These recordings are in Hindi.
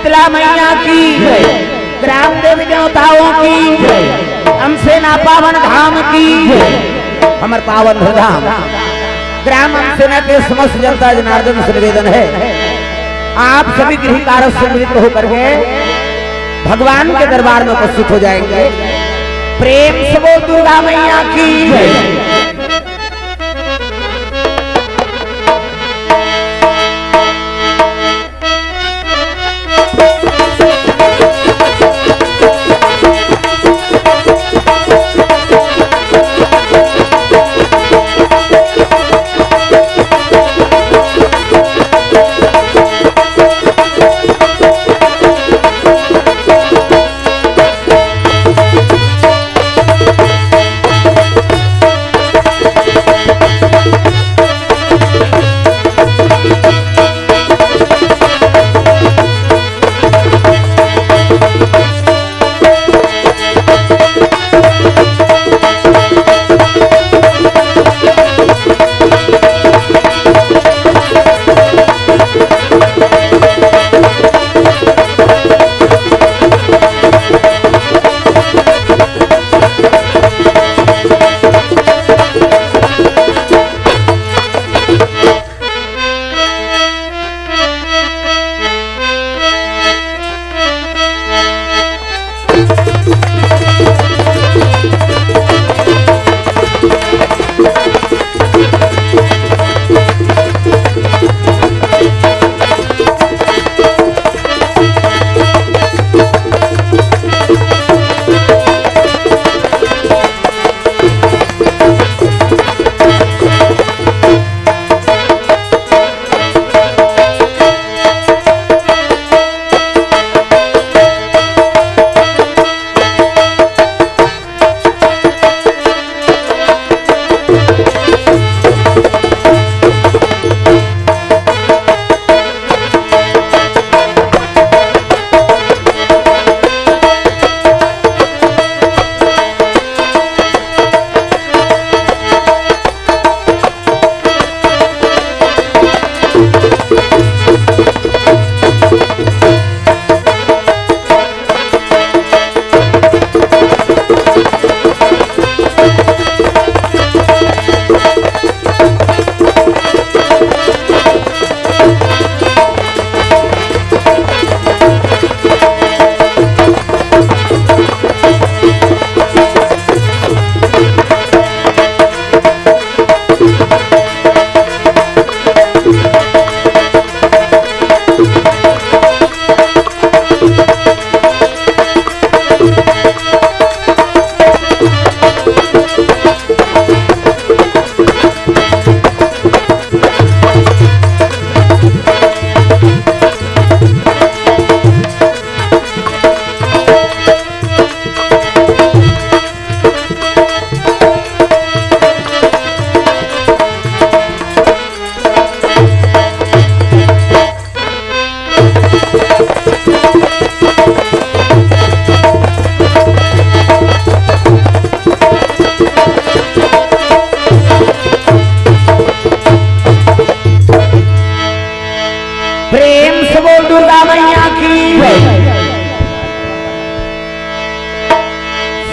शीतला मैया की, ग्राम देवी देवताओं की, हमसे ना पावन धाम की, हमर पावन धाम ग्राम सेना के समस्त जनता जनार्दन से निवेदन है, आप सभी गृह कार्य से मिलित होकर के भगवान के दरबार में उपस्थित हो जाएंगे। प्रेम से बोल दुर्गा मैया की।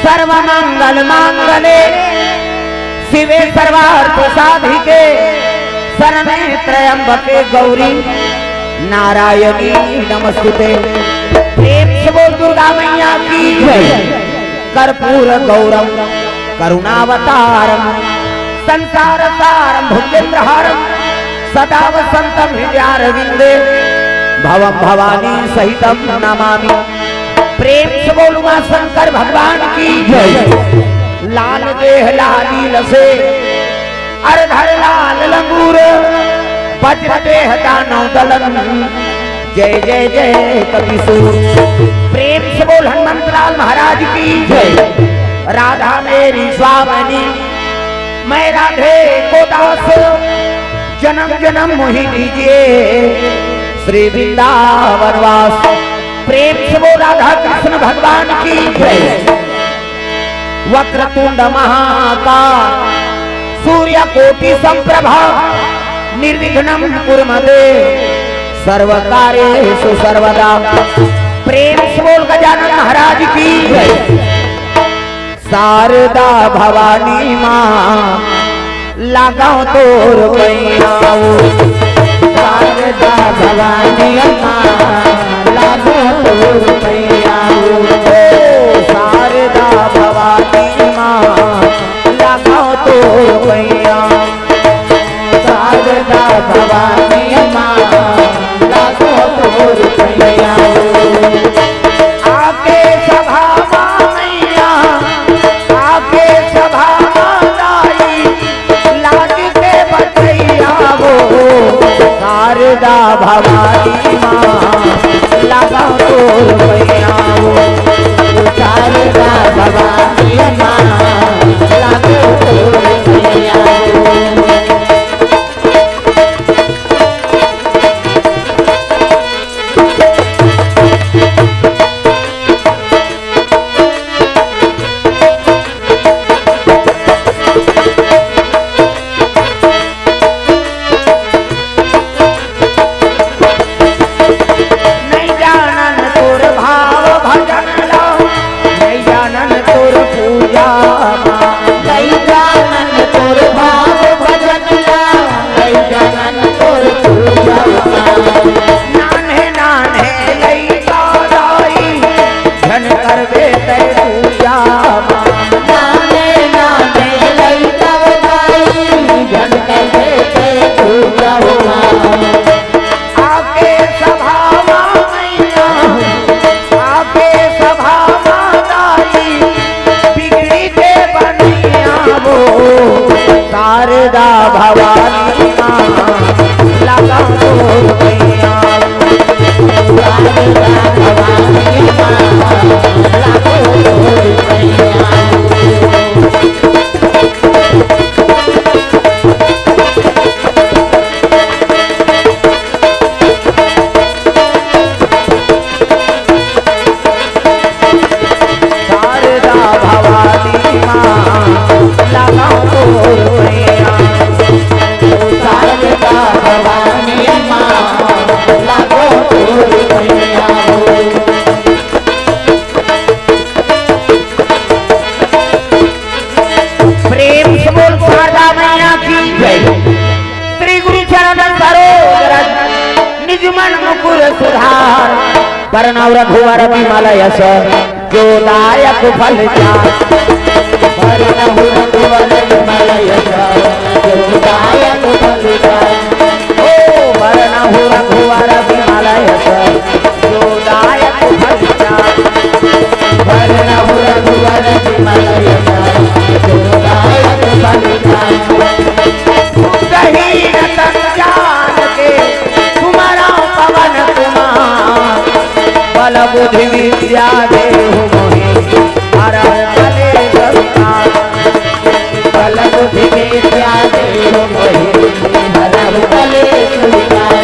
सर्वमंगल मांगले शिवे सर्वार्थ साधिके शरणे त्र्यंबके गौरी नारायणी नमस्तुते। प्रेम से बोल दुर्गा मैया की जय। कर्पूर गौरम करुणावतारम संसार सारम भुजगेंद्रहारम सदा वसंतम हृदयारविंदे भवम भवानी सहितम नमामि। प्रेम से बोलू मां शंकर भगवान की जय। लाल देह लाली लसे अरधर लाल लंगूर वज्र देह दानव दलन जय जय जय कपिसूर। प्रेम से बोल हनुमंत लाल महाराज की जय। राधा मेरी स्वामिनी मैं राधे को दास जन्म जन्म मोहि दीजिए श्री वृंदावन वास। प्रेम से वो राधा कृष्ण भगवान की जय। वक्रतुंड महाकाल सूर्य कोटि संप्रभा निर्विघ्नं कुरु मे सर्व कार्येषु सर्वदा। प्रेम से बोल गजानन महाराज की जय। शारदा भवानी माँ लगाओ तोर पैयाओ, शारदा भवानी माँ लगाओ तोर पैयाओ, शारदा भवानी माँ लगाओ तोर पैयाओ, शारदा भवानी माँ लगाओ तोर पैयाओ। आके सभा मैया, आके सभा दाई, लाज के बचैया वो, शारदा भवानी माँ लगाओ तोर पैयाओ, शारदा भवानी माँ लगाओ तोर पैयाओ। शारदा भवानी माँ लगाओ तोर पैयाओ, शारदा भवानी माँ लगाओ तोर पैयाओ। शारदा भवानी माँ लगाओ तोर पैयाओ, शारदा भवानी माँ लगाओ तोर पैयाओ। प्रेम से बोल शारदा मैया की जय। श्री गुरु चरण सरोज रज निज मन मुकुर सुधार, वर्ण रघुवर विमल यश जो दायक फल चार, वर्ण रघुवर विमल यश जो दायक फल चार, ओ वर्ण रघुवर विमल यश जो दायक फल चार, वर्ण रघुवर विमल यश जो दायक फल चार। कहीं रतन जान के तुम्हारा पवन कुमार, बल बुद्धि विद्या देहु मोहि हरहु कलेश विकार, बल बुद्धि विद्या देहु मोहि हरहु कलेश विकार,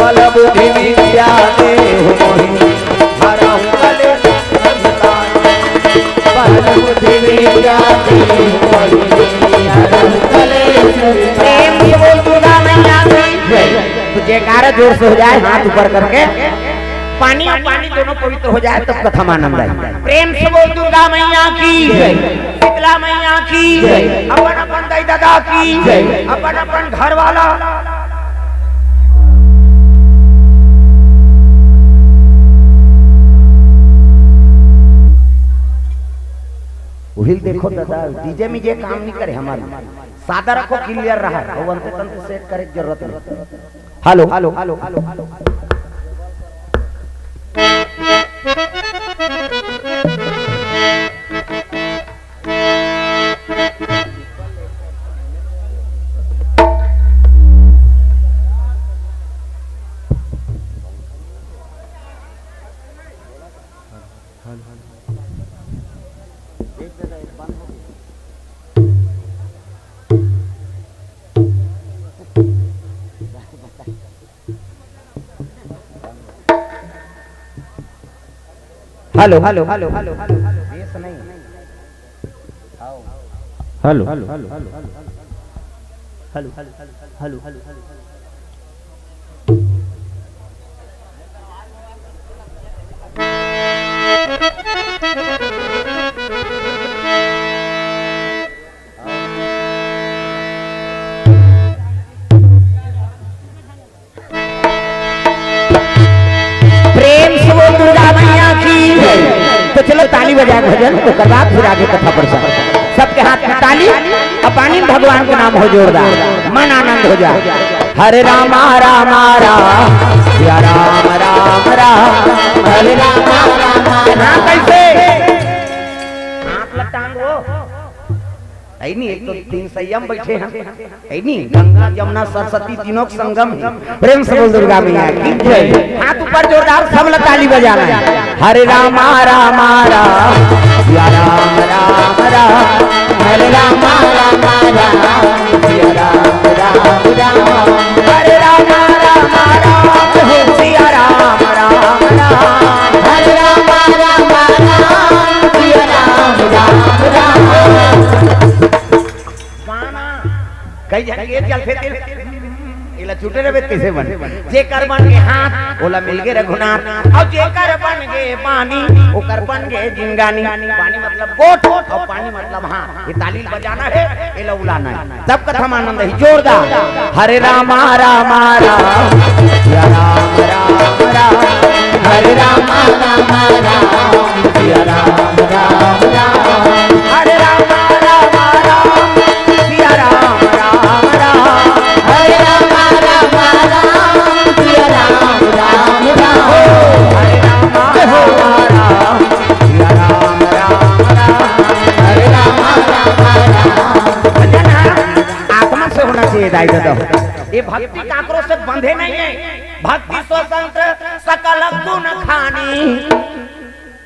बल बुद्धि विद्या देहु मोहि हरहु कलेश विकार, बल बुद्धि विद्या देहु मोहि हरहु कलेश विकार। प्रेम से बोल दुर्गा मैया की जय। तो जयकारा जोर से हो जाए, हाथ ऊपर करके, पानी और पानी दोनों पवित्र हो जाए तब कथा मानम जाए। प्रेम से बोल दुर्गा मैया की जय, शीतला मैया की जय, अपन अपन दाई दादा की जय, अपन अपन घर वाला। देखो दादा डीजे में ये काम नहीं करे, हमारे सादा रखो, क्लियर रहा, अंत तंत्र सेट करे जरूरत नहीं। Hello hello hello hello hello hello hello hello hello बेस नहीं, hello hello hello hello hello hello hello hello चलो ताली बजा भजन तो करवा फिर आगे कथा प्रसंग। सबके हाथ में ताली और पानी भगवान के नाम हो जोरदार, मन आनंद हो जाए। हरे रामा रामा राम या राम राम राम हरे रामा रामा राम। कैसे हाथ लटांगो ऐ नहीं, एक तो तीन संयम बैठे हैं ऐ नहीं, गंगा यमुना सरस्वती तीनों का संगम है। प्रेम से बोल दुर्गा मैया की जय। हाथ ऊपर जोरदार सब ताली बजाना है। हरे रामा रामा राम या राम राम राम हरे रामा रामा राम या राम राम राम हरे रामा रामा राम सिया राम राम राम हरे रामा रामा राम सिया राम राम राम। कई जगह चलते इला छूटे रे कैसे बन जे कर बन के हाथ ओला मिल गए रघुनाथ और जे कर बन गए पानी ओ कर बन गए जिंगानी। पानी मतलब गोट और पानी मतलब हाथ। ये ताली बजाना है इला उलाना है। सब कथा आनंद है जोरदार। हरे रामा रामा राम या राम राम राम हरे रामा रामा राम या राम राम राम हरे रामा रामा राम या राम राम राम हरे रामा रामा राम सिया राम राम राम हरे रामा रामा राम सिया राम राम राम हरे रामा रामा राम। भजन आत्मा से होना चाहिए दाई दो। ये भक्ति काकरों से बंधे नहीं है। भक्ति स्वतंत्र सकल गुण खानी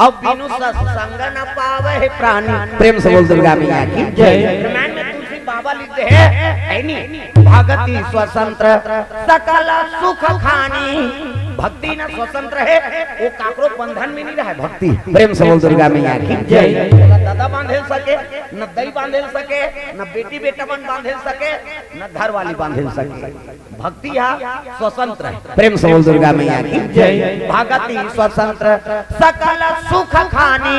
अब बिनु सत्संग न पावे प्राणी। प्रेम से बोल दुर्गा मैया की जय। बाबा लिखते हैं भक्ति स्वतंत्र सकल सुख खानी। भक्ति न स्वतंत्र है वो काकरो बंधन में नहीं रहा भक्ति। प्रेम से बोल दुर्गा मैया की जय। दादा बांधे सके न दई बांधे सके न बेटी बेटा बन बांधे सके न घर वाली बांधे सके। भक्ति यहाँ स्वतंत्र है। प्रेम से बोल दुर्गा मैया की जय। भक्ति स्वतंत्र सकल सुख खानी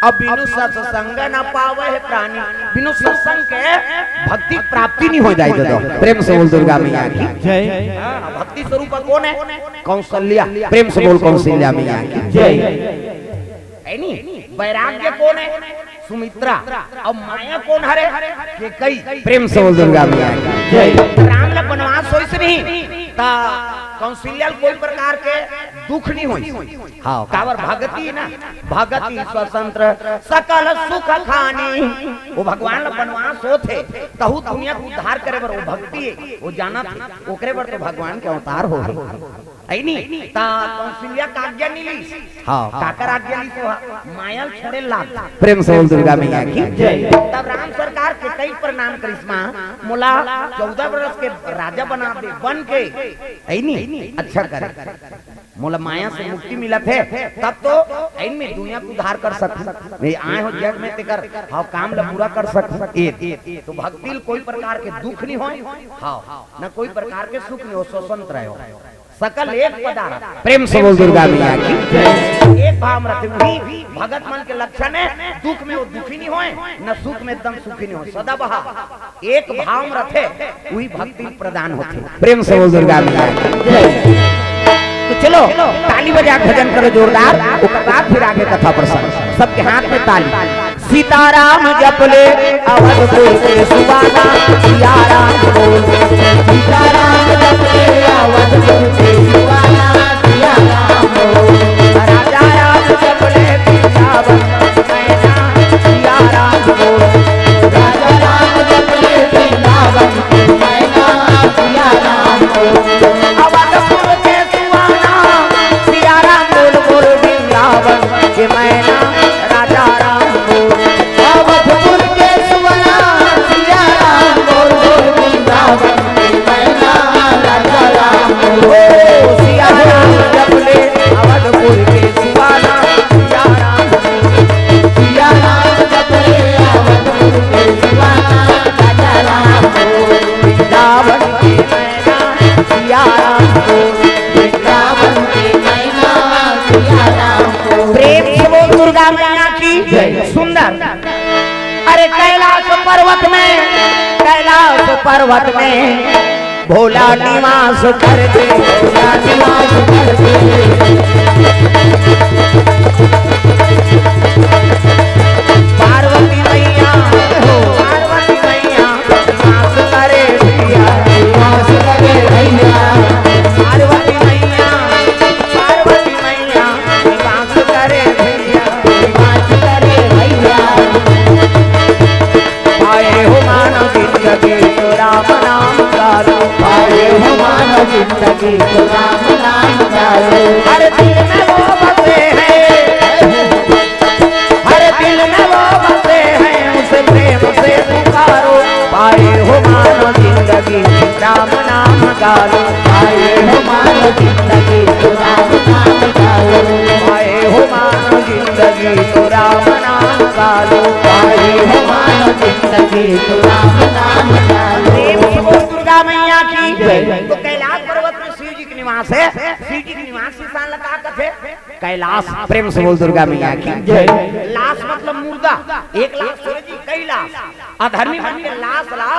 अब बिनु सत्संग न पावे है प्राणी। बिनु सत्संग के भक्ति प्राप्ति नहीं हो जाए तो। प्रेम से बोल दुर्गा मैया की जय। भक्ति स्वरूप कौन है? कौशल्या। प्रेम से बोल कौशल्या मैया की जय। वैराग्य कौन है? सुमित्रा। और माया कौन हरे? कई। प्रेम से बोल दुर्गा मैया की जय। राम ने वनवास होइस नहीं ता कौशल्या कोई प्रकार के दुख नहीं होई। हाँ कावर भगती ना भगती स्वतंत्र सकल सुख खानी। वो भगवान ला वनवास होते तहु दुनिया को उद्धार करे बर वो भक्ति है। वो जाना ओकरे बर तो भगवान के अवतार हो ऐ नहीं ता कौशल्या का आज्ञा नहीं ली। हाँ काकर आज्ञा ली तो माया छोड़े लाग। प्रेम से बोल दुर्गा मैया की जय। तब राम सरकार के कई प्रणाम करिश्मा मोला 14 वर्ष के राजा बना दे बन के ऐ नहीं अच्छा करे मोला माया से मुक्ति मिला थे तब तो इनमें दुनिया को उद्धार कर सकते आए हो जग में तेकर हाँ काम ला पूरा कर सकते। तो भक्ति कोई प्रकार के दुख नहीं हो हाँ न कोई प्रकार के सुख नहीं हो स्वतंत्र हो सकल एक पदार्थ। प्रेम से बोल दुर्गा मैया की एक भाव रखे वही भगत मन के लक्षण है। दुख में वो दुखी नहीं होए न सुख में एकदम सुखी नहीं हो सदा बहा एक भाव रखे वही भक्ति प्रदान होती। प्रेम से बोल दुर्गा मैया की। तो चलो ताली बजा भजन करो जोरदार। उसके बाद फिर आगे कथा प्रसंग। सबके हाथ में ताली। सीताराम जपले अवधपुर के सुबाना सियाराम बोल। सीताराम जपले अवधपुर के सुबाना सियाराम बोल। राजा राम जपले वृंदावन मैना सियाराम बोल। राजा राम जपले वृंदावन मैना सियाराम बोल। अवधपुर के सुबाना सियाराम बोल बोल वृंदावन के मैना राजा राम बोल। अवधपुर के सुबाना सियाराम बोल बोल वृंदावन के मैना राजा राम बोल। सियाराम जपले अवधपुर के सुबाना सियाराम बोल। सियाराम जपले अवधपुर के सुबाना राजा राम बोल। वृंदावन के मैना सियाराम बोल। वृंदावन के मैना सियाराम बोल। प्रेम से बोल दुर्गा मैया की जय। सुंदर अरे कैलाश पर्वत में भोला निवास करते भोला निवास करते। जिंदगी तो राम नाम गालो। हर दिल में वो बसे हैं, हर दिल में वो बसे हैं, उसे प्रेम से पुकारो। पाए हो मानो जिंदगी राम नाम गालो। पाए हो मानो जिंदगी तो राम नाम गालो। पाए हो मानो जिंदगी तो राम नाम गालो। पाए हो मानो जिंदगी तो राम नाम गालो। देव बोल दुर्गा मैया की जय। तो कैलाश पर्वत में शिव जी के निवास है, शिव जी के निवास से स्थान लगा कथे कैलाश। प्रेम से बोल दुर्गा मैया की जय। लाश मतलब मुर्दा, एक लाश सूर्य जी कई लाश अधर्मी बन के लाश ला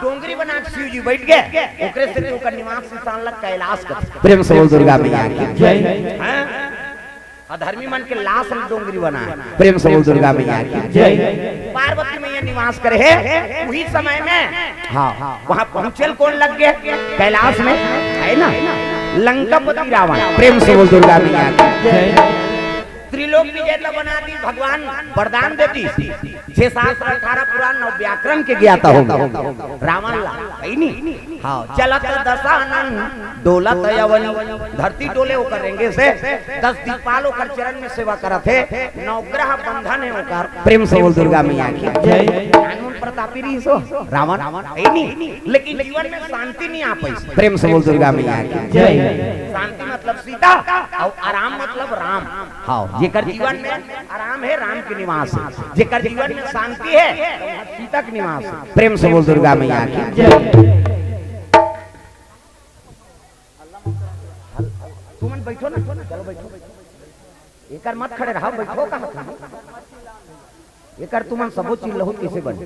डोंगरी बना के शिव जी बैठ गए, ओकरे से ओकर निवास से स्थान लग कैलाश कथे। प्रेम से बोल दुर्गा मैया की जय। अधर्मी मन के लाश डोंगरी बना है। प्रेम से बोल दुर्गा मैया की जय। पार्वती मैया निवास करे है वही समय में। हाँ वहाँ पहुँचल कौन लग गए कैलाश में है ना, लंकापति रावण। प्रेम से बोल दुर्गा मैया की जय। त्रिलोक विजेता बना दी भगवान, वरदान देती 6 7 18 पुराण 9 व्याकरण के ज्ञाता होगा रावण ला है नी। हाँ चलत दशानन डोलत यवनी, धरती डोले वो करेंगे से 10 दीपाल ओकर चरण में सेवा करत है, 9 ग्रह बंधन है ओकर। प्रेम से बोल दुर्गा मैया की जय। कानून प्रतापी रही सो रावण है नी, लेकिन जीवन में शांति नहीं आ पाई। प्रेम से बोल दुर्गा मैया की जय। शांति मतलब सीता और आराम मतलब राम। हाँ जेकर जीवन में आराम है राम के निवास है, जेकर जीवन में शांति है सीता के निवास है। प्रेम से बोल दुर्गा मैया की जय। तुम बैठो ना, चलो बैठो, एकर मत खड़े रहो, बैठो कहाँ एकर तुम सबो चीज लहू कैसे बने।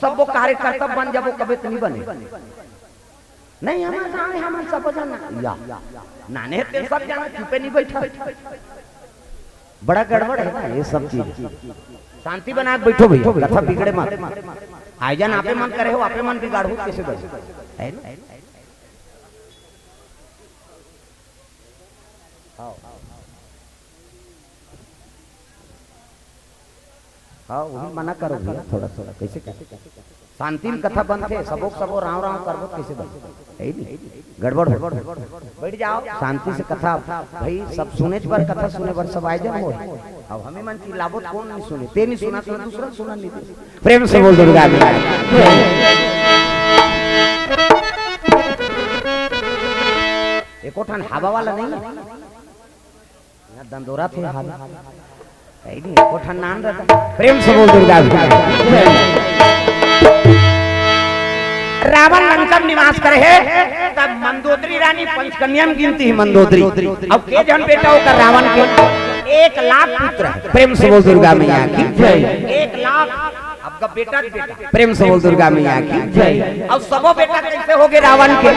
सबो कार्यकर्ता बन जाबो कभी तो नहीं बने। नहीं हम सब जाना या नाने ते सब जाना, चुपे नहीं बैठा। बड़ा गड़बड़ है ना ये सब चीज। शांति बना के बैठो भैया, कथा बिगड़े मत। आयोजन आपे मन करे हो, आपे मन बिगाड़ो कैसे बने है ना। हाँ वही मना करो भैया थोड़ा थोड़ा कैसे शांति में कथा बंद थे। सबो राव राव करबो कैसे बन है नहीं, गड़बड़ हो। बैठ जाओ शांति से कथा भाई, सब सुने पर कथा सुने पर सब आयोजन हो। अब हमें मन की लाभोत कौन नहीं सुने, ते नहीं सुना तो दूसरा सुना नहीं। प्रेम से बोल दुर्गा मैया। एक ओठन हवा वाला नहीं है यहाँ दंदोरा थे हवा है नहीं, ओठन नान रहता। प्रेम से बोल दुर्गा मैया। रावण लंका में निवास करे है, तब मंदोदरी रानी पंचकन्या में गिनती है मंदोदरी। अब के जन बेटा होकर रावण के 1 लाख पुत्र है। प्रेम से बोल दुर्गा मैया की जय। 1 लाख आपका बेटा प्रेम से बोल दुर्गा मैया की जय। अब सबो बेटा कैसे हो गए रावण के।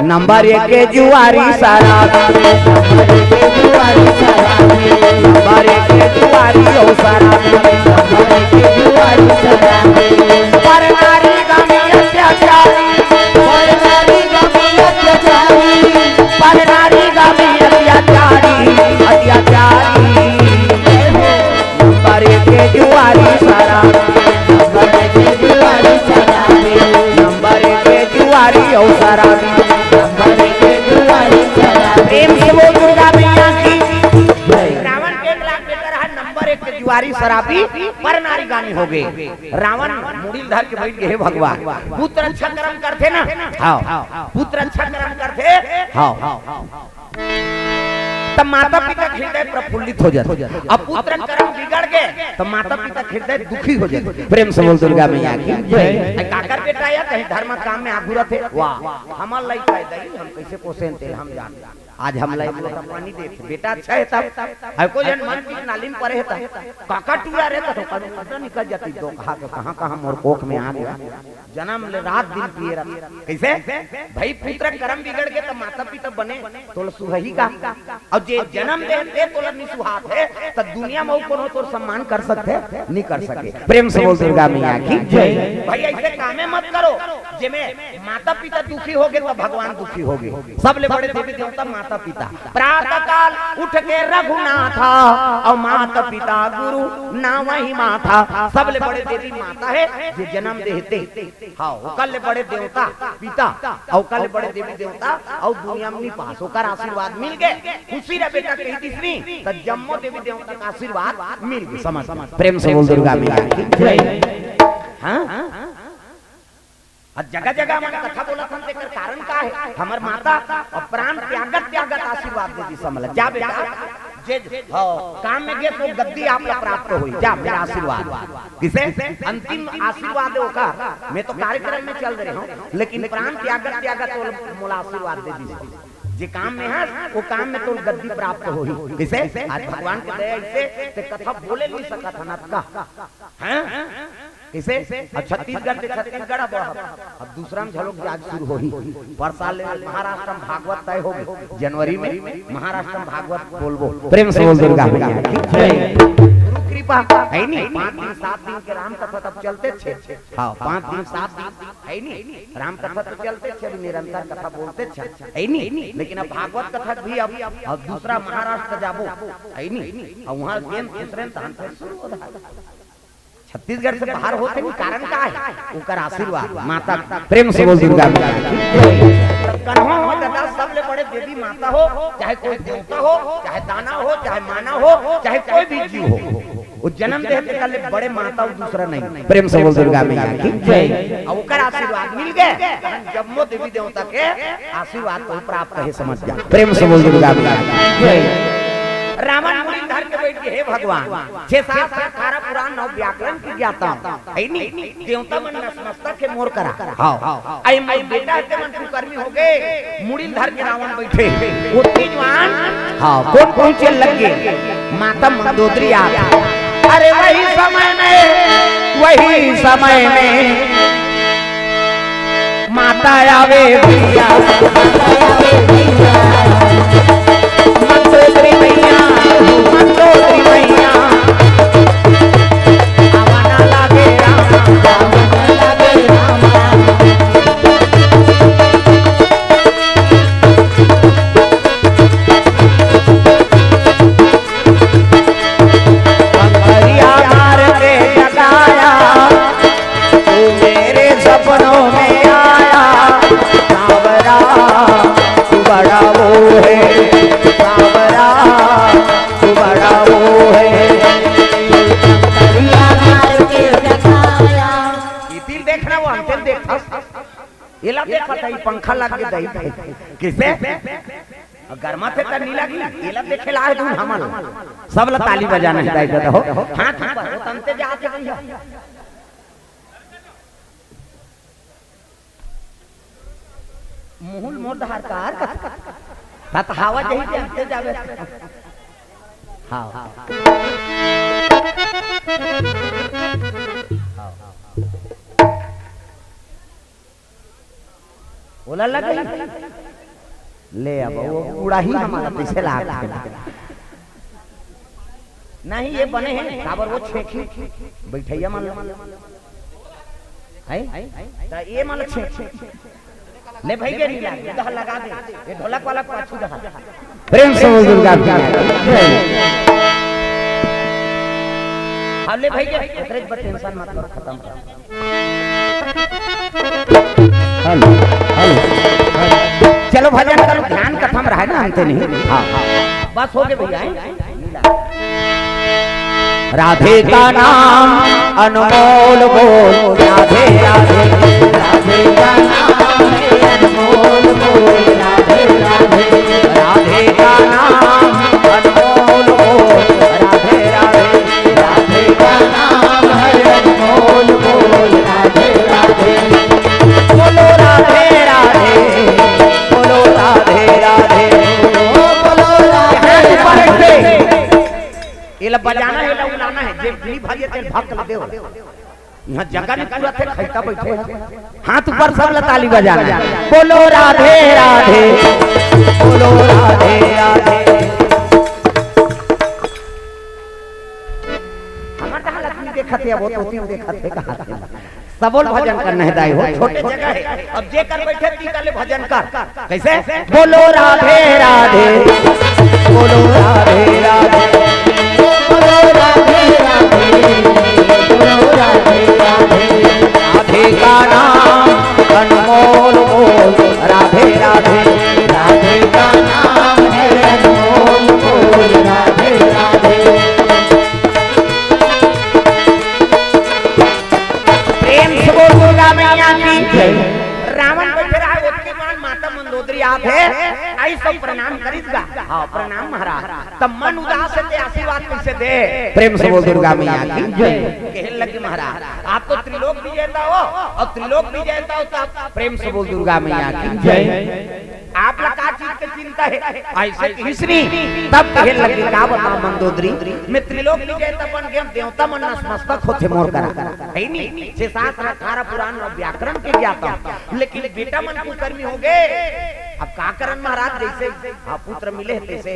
नंबर 1 के जुआरी सारा, नंबर 1 के जुआरी सारा, नंबर 1 के जुआरी हो सारा, नंबर 1 के जुआरी सारा। पर नारी गामी अत्याचारी, पर नारी गामी अत्याचारी, पर नारी गामी अत्याचारी, अत्याचारी। नंबर 1 के जुआरी सारा, नंबर 1 के जुआरी सारा, नंबर 1 के जुआरी हो सारा, नंबर 1 के जुआरी सारा। प्रेम से वो दुर्गा मैया की रावण 1 लाख बेटा रहा, नंबर 1 के जुआरी शराबी पर नारी गानी हो गए। रावण मुड़ी धर के बैठ गए भगवान। पुत्र अच्छा कर्म करते ना, हाँ पुत्र अच्छा कर्म करते, हाँ तब माता पिता हृदय प्रफुल्लित हो जाते। अब पुत्र कर्म बिगड़ गए तो माता पिता हृदय दुखी हो जाते। प्रेम से बोल दुर्गा मैया की जय। काकर बेटा या कहीं धर्म काम में आगुरत है, वाह हमार लाई फायदा ही, हम कैसे पोसें तेल हम जान। आज हम लाई पानी देते बेटा अच्छा है तब को जन मन की नालिम परे है तब काका टूरा रहता तो कटो निकल जाती। दो कहां मोर कोख में आ गया, जन्म ले रात दिन पिए रहता। कैसे भाई पुत्र कर्म बिगड़ गए तो माता पिता बने तो सुही का, और जे जन्म दे तो लग्नी सुहाग है तो दुनिया में कोनो तो सम्मान कर सकते नहीं कर सके। प्रेम से बोल दुर्गा मैया की जय। भाई ऐसे कामे मत करो जेमे माता पिता दुखी हो गए तो भगवान दुखी हो गए। सबले बड़े देवी देवता माता पिता। प्रातः काल उठ के रघुनाथ और माता पिता गुरु ना वही माता। सबले बड़े देवी माता है जो जन्म देते। हाँ कल बड़े देवता पिता और कल बड़े देवी देवता और दुनिया में पास होकर आशीर्वाद मिल गए। खुशी रे बेटा कही तीसरी तो जम्मो देवी देवता का आशीर्वाद मिल गए। समझ प्रेम से बोल दुर्गा मैया की जय। हाँ जगह जगह मन कथा बोला था तेकर कारण का है हमर माता और प्राण त्यागत आशीर्वाद देती समझ जा बेटा जे काम में गे तो गद्दी आपला प्राप्त होई जा मेरा आशीर्वाद किसे अंतिम आशीर्वाद होगा। मैं तो कार्यक्रम में चल रहे हूं लेकिन प्राण त्यागत तो मोला आशीर्वाद दे दी जे काम में है वो काम में तो गद्दी प्राप्त होई। किसे आज भगवान के दया से ते कथा बोले नहीं सकत हनत का हैं किसे छत्तीसगढ़ से छत्तीसगढ़ अब दूसरा में झलोक आज शुरू होही। पर साल महाराष्ट्र में भागवत तय हो जनवरी में महाराष्ट्र में भागवत बोलबो। प्रेम से बोल दुर्गा मैया की जय। गुरु कृपा है नहीं 5 दिन 7 दिन के राम कथा तब चलते छे। हां 5 दिन 7 दिन है नहीं राम कथा तो चलते छे निरंतर कथा बोलते छे है नहीं। लेकिन अब भागवत कथा भी अब दूसरा महाराष्ट्र जाबो है नहीं और वहां गेम दूसरे धान से शुरू हो रहा है। छत्तीसगढ़ से बाहर होते नहीं कारण का है उनका आशीर्वाद माता। प्रेम से बोल दुर्गा मैया कन्हो हो दादा सबले बड़े देवी माता हो चाहे कोई देवता हो चाहे दाना हो चाहे माना हो चाहे कोई भी जीव हो वो जन्म देते कल बड़े माता और दूसरा नहीं। प्रेम से बोल दुर्गा मैया की जय। और उनका आशीर्वाद मिल गए जम्मो देवी देवता के आशीर्वाद को प्राप्त है समझ जा। प्रेम से बोल दुर्गा मैया की जय। रावण मुनि धर के बैठ के हे भगवान 6-7 18 पुराण 9 व्याकरण की ज्ञाता है नहीं देवता मन नतमस्तक के मोर करा। हां आई मैं बेटा ते मन कुकर्मी हो गए मुड़ी धर के रावण बैठे वो तेजवान। हां कौन चल लगे माता मंदोदरी आ। अरे वही समय में माता आवे भैया मंदोदरी मैया आवाना लागे अंगरिया मार के जगाया तू मेरे सपनों में आया। सावरा तू बड़ा वो है इला देखा था पंखा लग के दई किसे गर्मा थे त नीला की इला देखे ला है तू हमल सब ला ताली बजाना है दाई हो हाथ ऊपर तंते जा के भैया मुहुल मोर दहार कार तत हवा जही चलते जावे। हां बोला लगा ले अब वो कूड़ा ही हमारा पीछे लाग नहीं ये बने हैं काबर वो छेकी बैठैया मान है त ये मान छेक ले भाई के रीला इधर लगा दे ये ढोलक वाला पाछू दहा। प्रेम से बोल दुर्गा अब ले भाई के इतरे बड़े टेंशन मत करो खत्म कर। हेलो चलो भजन करो ध्यान कथम रहा है ना अंत नहीं। हाँ बस हो गए भैया। राधे का नाम अनमोल बोल राधे राधे राधे का नाम अनमोल बोल राधे राधे राधे का नाम अनमोल बोल राधे राधे राधे का नाम है अनमोल बोल राधे राधे बोलो राधे राधे बोलो राधे राधे बोलो राधे। ये बजाना है उलाना है जे भी भाजे तेल भक्त दे यहाँ जगह नहीं पूरा थे खैता बैठे हाथ ऊपर सब ताली बजाना बोलो राधे राधे बोलो राधे राधे देखत है वो तो तीन देखत है कहां थे सबोल भजन करने दाई हो छोटे जगह है अब जे कर बैठे ती काले भजन कर कैसे बोलो राधे राधे बोलो राधे राधे बोलो राधे राधे बोलो राधे राधे राधे का नाम अनमोल बोल राधे राधे राधे का नाम है अनमोल बोल राधे राधे प्रेम से बोल दुर्गा मैया की जय रावण बैठे रहा उसके बाद माता मंदोदरी आप है आई सब प्रणाम करीगा हां प्रणाम महाराज तब मन उदास है ते आशीर्वाद कैसे दे प्रेम से बोल दुर्गा मैया की जय कहने लगे महाराज आप तो त्रिलोक विजेता हो और त्रिलोक विजेता हो तो प्रेम से बोल दुर्गा मैया की जय आप लगा चीज की चिंता है ऐसे हिस्री तब कहने लगे का बता मंदोदरी मैं त्रिलोक विजेता बन गया देवता मन नतमस्तक होते मोर करा है नहीं से 18 पुराण और व्याकरण के ज्ञाता लेकिन बेटा मन कुकर्मी हो गए अब का करन महाराज जैसे पुत्र मिले तैसे